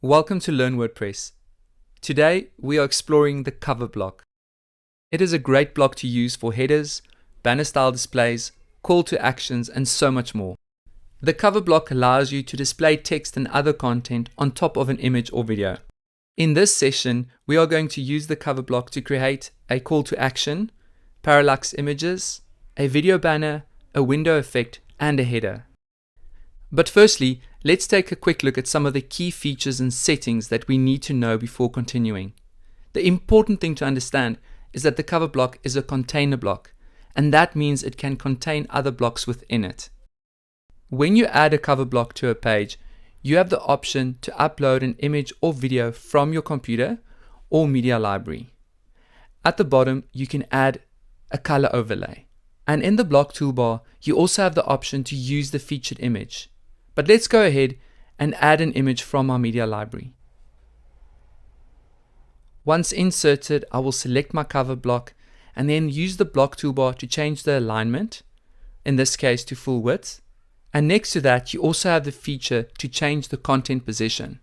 Welcome to Learn WordPress. Today we are exploring the cover block. It is a great block to use for headers, banner style displays, call to actions, and so much more. The cover block allows you to display text and other content on top of an image or video. In this session, we are going to use the cover block to create a call to action, Parallax Images, a video banner, a window effect, and a header. But firstly, let's take a quick look at some of the key features and settings that we need to know before continuing. The important thing to understand is that the cover block is a container block, and that means it can contain other blocks within it. When you add a cover block to a page, you have the option to upload an image or video from your computer or media library. At the bottom, you can add a color overlay. And in the block toolbar, you also have the option to use the featured image. But let's go ahead and add an image from our media library. Once inserted, I will select my cover block and then use the block toolbar to change the alignment, in this case to full width. And next to that, you also have the feature to change the content position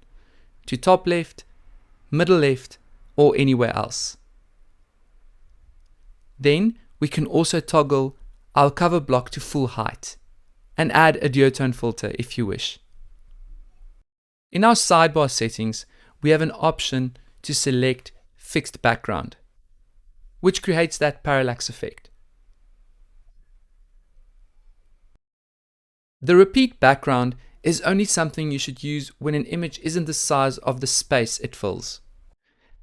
to top left, middle left, or anywhere else. Then we can also toggle our cover block to full height and add a duotone filter if you wish. In our sidebar settings, we have an option to select fixed background, which creates that parallax effect. The repeat background is only something you should use when an image isn't the size of the space it fills.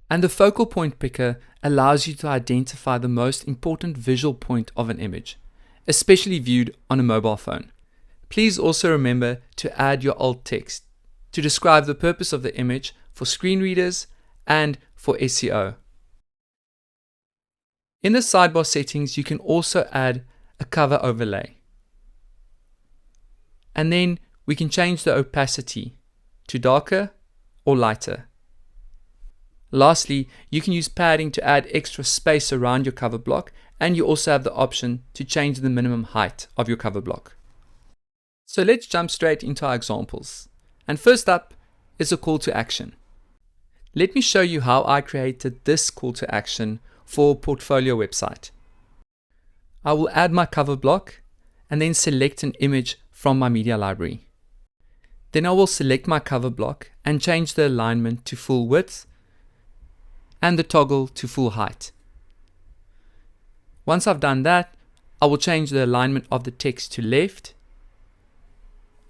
And the focal point picker allows you to identify the most important visual point of an image, especially viewed on a mobile phone. Please also remember to add your alt text to describe the purpose of the image for screen readers and for SEO. In the sidebar settings, you can also add a cover overlay. And then we can change the opacity to darker or lighter. Lastly, you can use padding to add extra space around your cover block, and you also have the option to change the minimum height of your cover block. So let's jump straight into our examples. And first up is a call to action. Let me show you how I created this call to action for a portfolio website. I will add my cover block and then select an image from my media library. Then I will select my cover block and change the alignment to full width and the toggle to full height. Once I've done that, I will change the alignment of the text to left.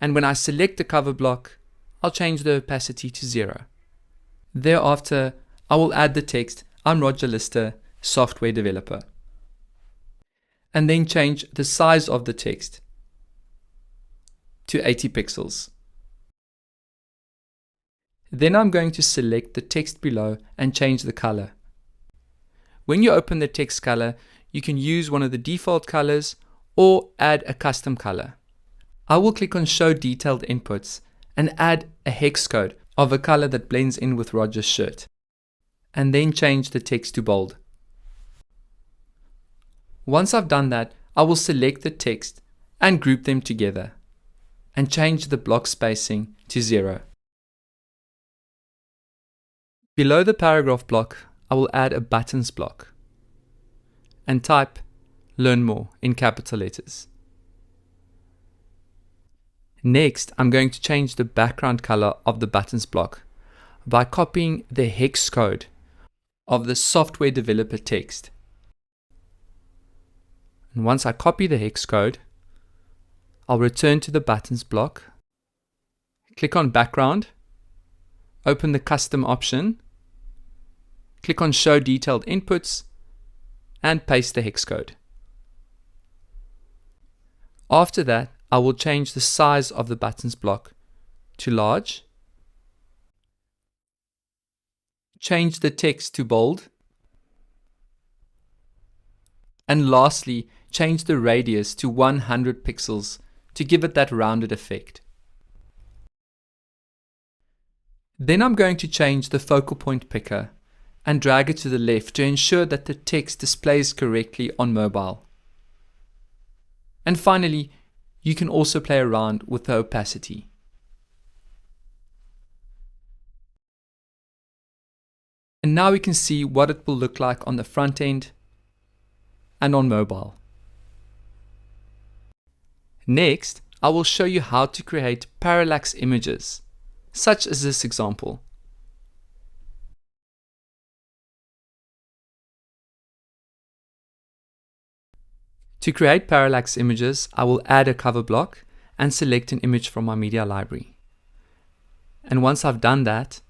And when I select the cover block, I'll change the opacity to 0. Thereafter, I will add the text, "I'm Roger Lister, software developer." And then change the size of the text to 80 pixels. Then I'm going to select the text below and change the color. When you open the text color, you can use one of the default colors or add a custom color. I will click on Show Detailed Inputs and add a hex code of a color that blends in with Roger's shirt, and then change the text to bold. Once I've done that, I will select the text and group them together and change the block spacing to 0. Below the paragraph block, I will add a buttons block and type "Learn More" in capital letters. Next, I'm going to change the background color of the buttons block by copying the hex code of the software developer text. And once I copy the hex code, I'll return to the buttons block, click on background, open the custom option, click on Show Detailed Inputs, and paste the hex code. After that, I will change the size of the buttons block to large, change the text to bold, and lastly, change the radius to 100 pixels to give it that rounded effect. Then I'm going to change the focal point picker and drag it to the left to ensure that the text displays correctly on mobile. And finally, you can also play around with the opacity. And now we can see what it will look like on the front end and on mobile. Next, I will show you how to create parallax images, such as this example. To create parallax images, I will add a cover block and select an image from my media library. And once I've done that,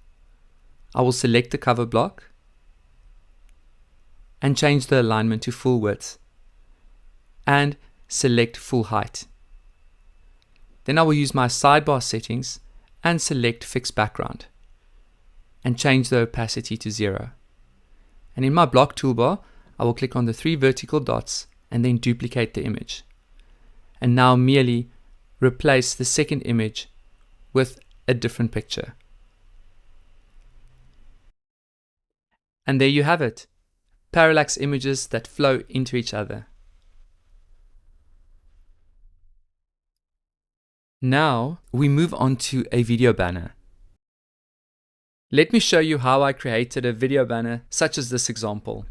I will select the cover block and change the alignment to full width and select full height. Then I will use my sidebar settings and select fixed background and change the opacity to 0. And in my block toolbar, I will click on the 3 vertical dots and then duplicate the image. And now merely replace the second image with a different picture. And there you have it, parallax images that flow into each other. Now we move on to a video banner. Let me show you how I created a video banner such as this example.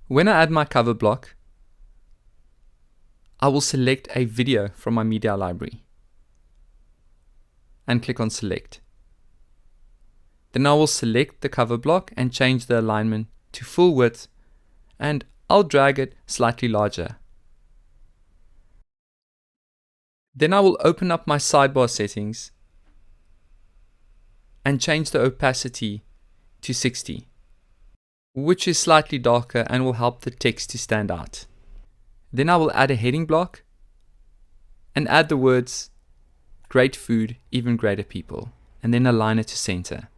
When I add my cover block, I will select a video from my media library and click on select. Then I will select the cover block and change the alignment to full width, and I'll drag it slightly larger. Then I will open up my sidebar settings and change the opacity to 60, which is slightly darker and will help the text to stand out. Then I will add a heading block and add the words "Great food, even greater people," and then align it to center.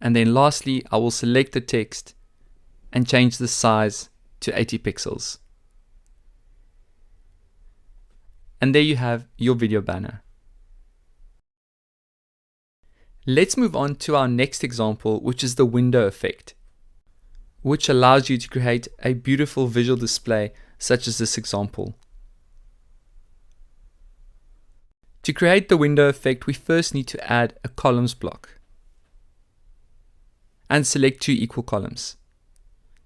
And then lastly, I will select the text and change the size to 80 pixels. And there you have your video banner. Let's move on to our next example, which is the window effect, which allows you to create a beautiful visual display such as this example. To create the window effect, we first need to add a columns block and select 2 equal columns.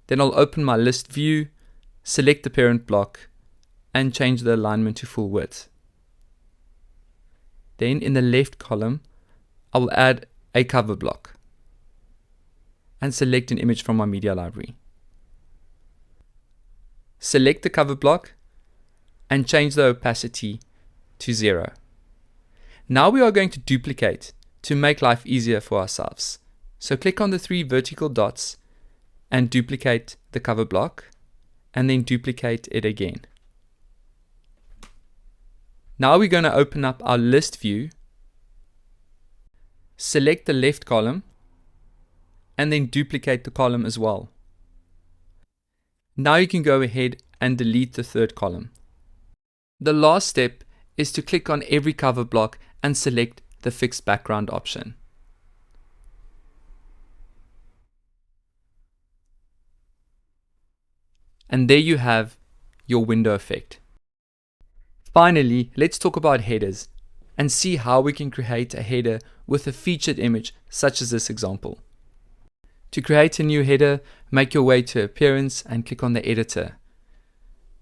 Then I'll open my list view, select the parent block and change the alignment to full width. Then in the left column, I will add a cover block and select an image from my media library. Select the cover block and change the opacity to 0. Now we are going to duplicate to make life easier for ourselves. So click on the 3 vertical dots and duplicate the cover block and then duplicate it again. Now we're going to open up our list view, select the left column and then duplicate the column as well. Now you can go ahead and delete the third column. The last step is to click on every cover block and select the fixed background option. And there you have your window effect. Finally, let's talk about headers and see how we can create a header with a featured image such as this example. To create a new header, make your way to Appearance and click on the editor.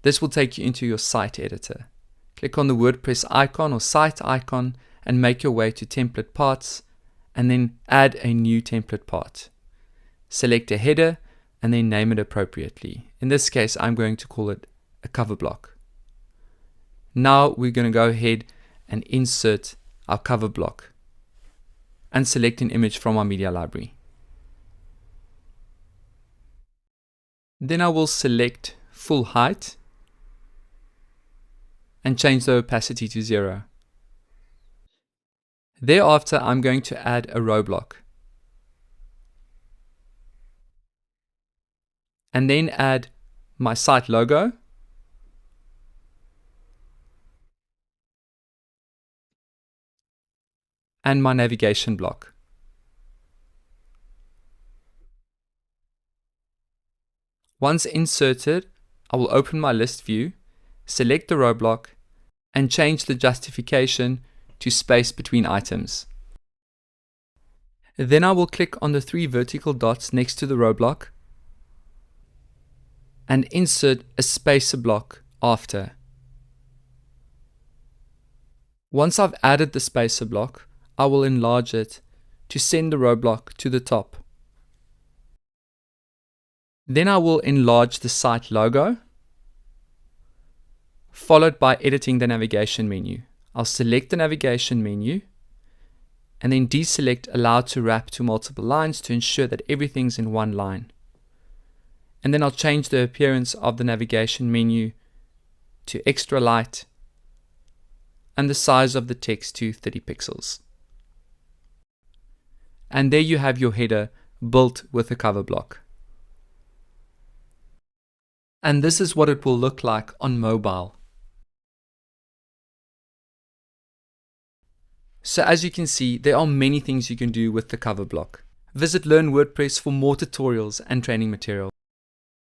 This will take you into your site editor. Click on the WordPress icon or site icon and make your way to Template Parts and then add a new template part. Select a header and then name it appropriately. In this case, I'm going to call it a cover block. Now we're going to go ahead and insert our cover block and select an image from our media library. Then I will select full height and change the opacity to 0. Thereafter, I'm going to add a row block and then add my site logo and my navigation block. Once inserted, I will open my list view, select the row block and change the justification to space between items. Then I will click on the 3 vertical dots next to the row block and insert a spacer block after. Once I've added the spacer block, I will enlarge it to send the row block to the top. Then I will enlarge the site logo, followed by editing the navigation menu. I'll select the navigation menu and then deselect allow to wrap to multiple lines to ensure that everything's in one line. And then I'll change the appearance of the navigation menu to extra light and the size of the text to 30 pixels. And there you have your header built with a cover block. And this is what it will look like on mobile. So as you can see, there are many things you can do with the cover block. Visit Learn WordPress for more tutorials and training material.